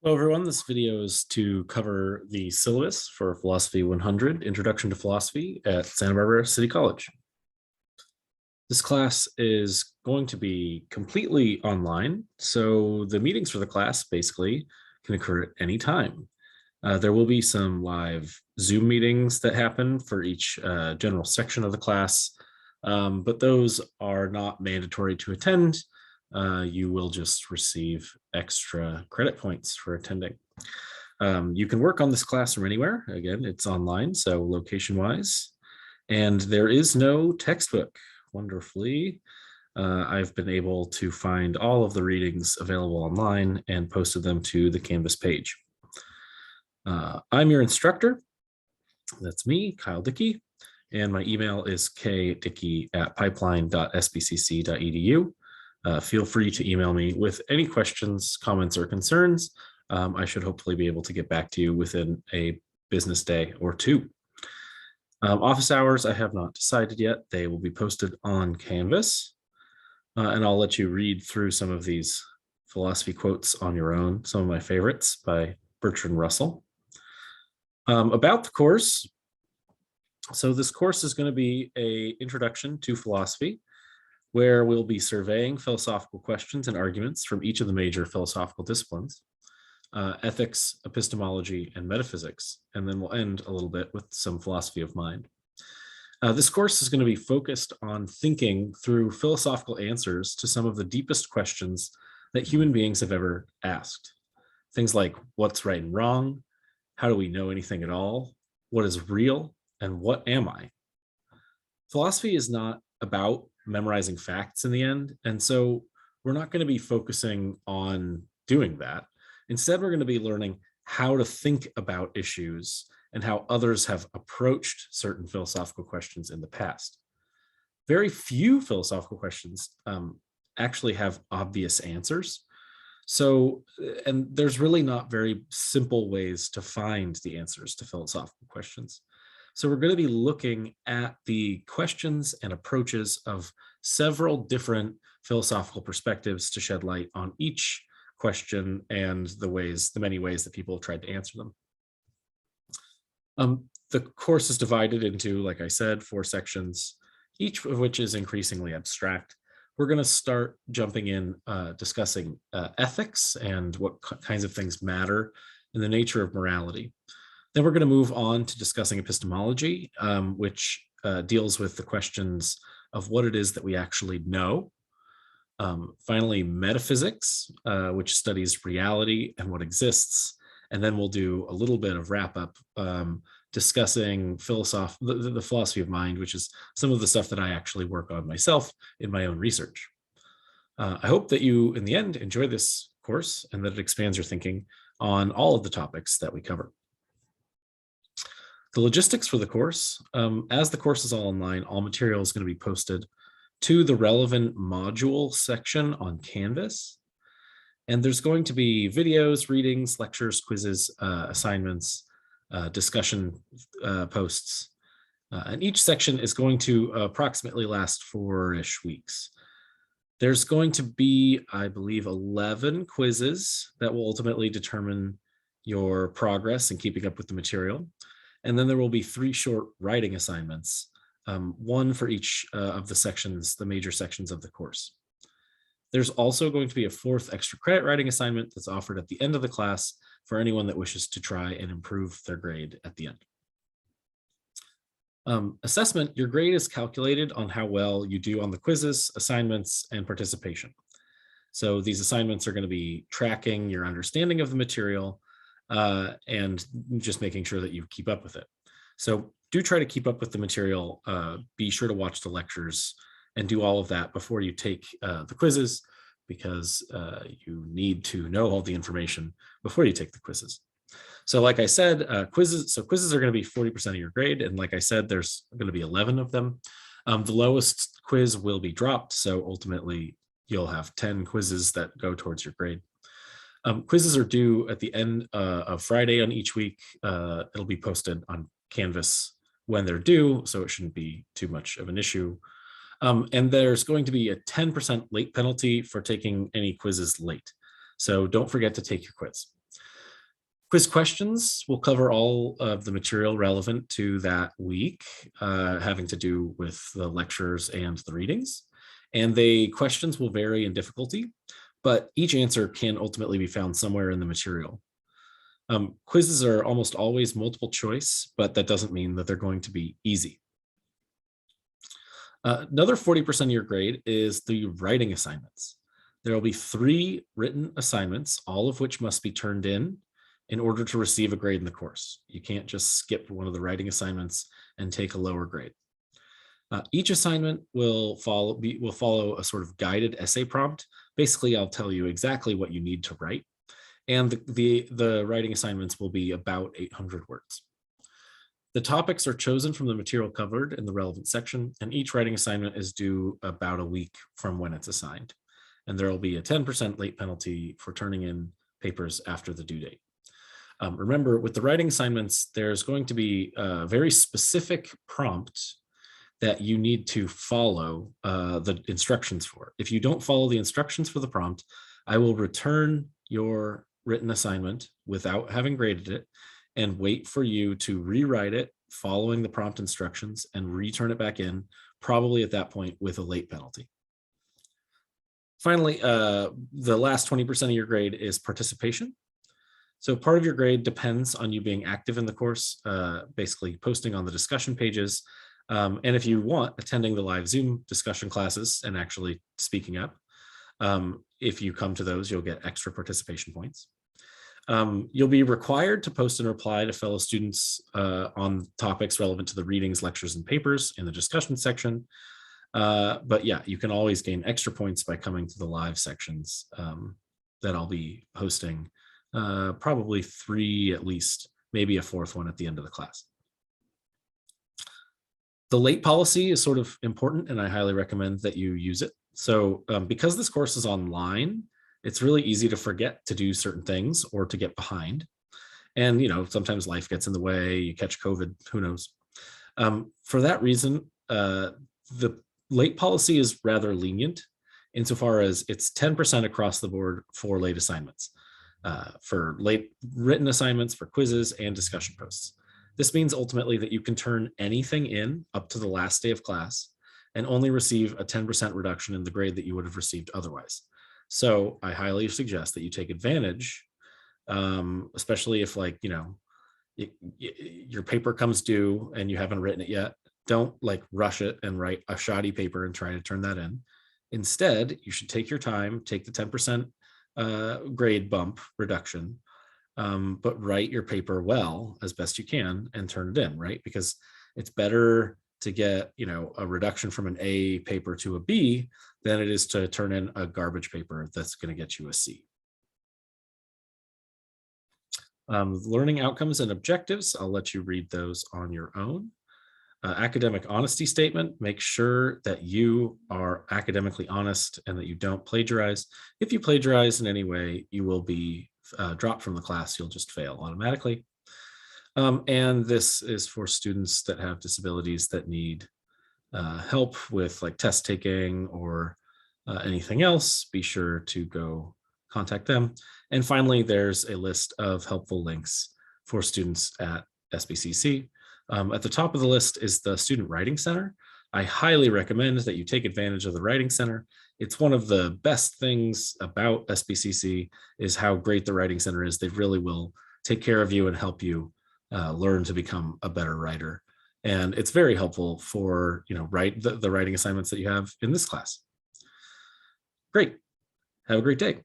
Hello, everyone. This video is to cover the syllabus for Philosophy 100, Introduction to Philosophy at Santa Barbara City College. This class is going to be completely online, so the meetings for the class basically can occur at any time. There will be some live Zoom meetings that happen for each general section of the class, but those are not mandatory to attend. You will just receive extra credit points for attending. You can work on this class from anywhere. Again, it's online, so location-wise. And there is no textbook, wonderfully. I've been able to find all of the readings available online and posted them to the Canvas page. I'm your instructor. That's me, Kyle Dickey, and my email is kdickey@pipeline.sbcc.edu. Feel free to email me with any questions, comments, or concerns. I should hopefully be able to get back to you within a business day or two. Office hours, I have not decided yet. They will be posted on Canvas. And I'll let you read through some of these philosophy quotes on your own, some of my favorites by Bertrand Russell. About the course. So this course is going to be an introduction to philosophy, where we'll be surveying philosophical questions and arguments from each of the major philosophical disciplines, ethics, epistemology, and metaphysics, and then we'll end a little bit with some philosophy of mind. This course is going to be focused on thinking through philosophical answers to some of the deepest questions that human beings have ever asked. Things like, what's right and wrong? How do we know anything at all? What is real? And what am I? Philosophy is not about memorizing facts in the end. And so we're not going to be focusing on doing that. Instead, we're going to be learning how to think about issues and how others have approached certain philosophical questions in the past. Very few philosophical questions actually have obvious answers. So, and there's really not very simple ways to find the answers to philosophical questions. So we're going to be looking at the questions and approaches of several different philosophical perspectives to shed light on each question and the many ways that people have tried to answer them. The course is divided into, like I said, 4 sections, each of which is increasingly abstract. We're going to start jumping in, discussing ethics and what kinds of things matter and the nature of morality. Then we're going to move on to discussing epistemology, which deals with the questions of what it is that we actually know. Finally, metaphysics, which studies reality and what exists. And then we'll do a little bit of wrap up discussing the philosophy of mind, which is some of the stuff that I actually work on myself in my own research. I hope that you, in the end, enjoy this course and that it expands your thinking on all of the topics that we cover. The logistics for the course, as the course is all online, all material is going to be posted to the relevant module section on Canvas. And there's going to be videos, readings, lectures, quizzes, assignments, discussion posts. And each section is going to approximately last 4-ish weeks. There's going to be, I believe, 11 quizzes that will ultimately determine your progress in keeping up with the material. And then there will be 3 short writing assignments, 1 for each of the sections, the major sections of the course. There's also going to be a 4th extra credit writing assignment that's offered at the end of the class for anyone that wishes to try and improve their grade at the end. Assessment, your grade is calculated on how well you do on the quizzes, assignments, and participation. So these assignments are going to be tracking your understanding of the material, and just making sure that you keep up with it. So do try to keep up with the material. Be sure to watch the lectures and do all of that before you take the quizzes, because you need to know all the information before you take the quizzes. So like I said, quizzes are going to be 40% of your grade. And like I said, there's going to be 11 of them. The lowest quiz will be dropped. So ultimately, you'll have 10 quizzes that go towards your grade. Quizzes are due at the end of Friday on each week. It'll be posted on Canvas when they're due, so it shouldn't be too much of an issue. And there's going to be a 10% late penalty for taking any quizzes late. So don't forget to take your quiz. Quiz questions will cover all of the material relevant to that week, having to do with the lectures and the readings. And the questions will vary in difficulty, but each answer can ultimately be found somewhere in the material. Quizzes are almost always multiple choice, but that doesn't mean that they're going to be easy. Another 40% of your grade is the writing assignments. There will be 3 written assignments, all of which must be turned in order to receive a grade in the course. You can't just skip one of the writing assignments and take a lower grade. Each assignment will follow a sort of guided essay prompt. Basically, I'll tell you exactly what you need to write, and the writing assignments will be about 800 words. The topics are chosen from the material covered in the relevant section, and each writing assignment is due about a week from when it's assigned. And there will be a 10% late penalty for turning in papers after the due date. Remember, with the writing assignments, there's going to be a very specific prompt that you need to follow the instructions for. If you don't follow the instructions for the prompt, I will return your written assignment without having graded it and wait for you to rewrite it following the prompt instructions and return it back in, probably at that point with a late penalty. Finally, the last 20% of your grade is participation. So part of your grade depends on you being active in the course, basically posting on the discussion pages. And if you want, attending the live Zoom discussion classes and actually speaking up. If you come to those, you'll get extra participation points. You'll be required to post and reply to fellow students on topics relevant to the readings, lectures, and papers in the discussion section. But yeah, you can always gain extra points by coming to the live sections that I'll be hosting. Probably 3 at least, maybe a 4th one at the end of the class. The late policy is sort of important, and I highly recommend that you use it. So because this course is online, it's really easy to forget to do certain things or to get behind. And, sometimes life gets in the way, you catch COVID, who knows. For that reason, the late policy is rather lenient insofar as it's 10% across the board for late assignments. For late written assignments, for quizzes, and discussion posts. This means ultimately that you can turn anything in up to the last day of class and only receive a 10% reduction in the grade that you would have received otherwise. So I highly suggest that you take advantage, especially if your paper comes due and you haven't written it yet. Don't rush it and write a shoddy paper and try to turn that in. Instead, you should take your time, take the 10% grade bump reduction, but write your paper well as best you can and turn it in, right? Because it's better to get, a reduction from an A paper to a B than it is to turn in a garbage paper that's going to get you a C. Learning outcomes and objectives, I'll let you read those on your own. Academic honesty statement, make sure that you are academically honest and that you don't plagiarize. If you plagiarize in any way, you will be dropped from the class. You'll just fail automatically. And this is for students that have disabilities that need help with test taking or anything else. Be sure to go contact them. And finally, there's a list of helpful links for students at SBCC. At the top of the list is the Student Writing Center. I highly recommend that you take advantage of the Writing Center. It's one of the best things about SBCC is how great the Writing Center is. They really will take care of you and help you learn to become a better writer. And it's very helpful for the writing assignments that you have in this class. Great. Have a great day.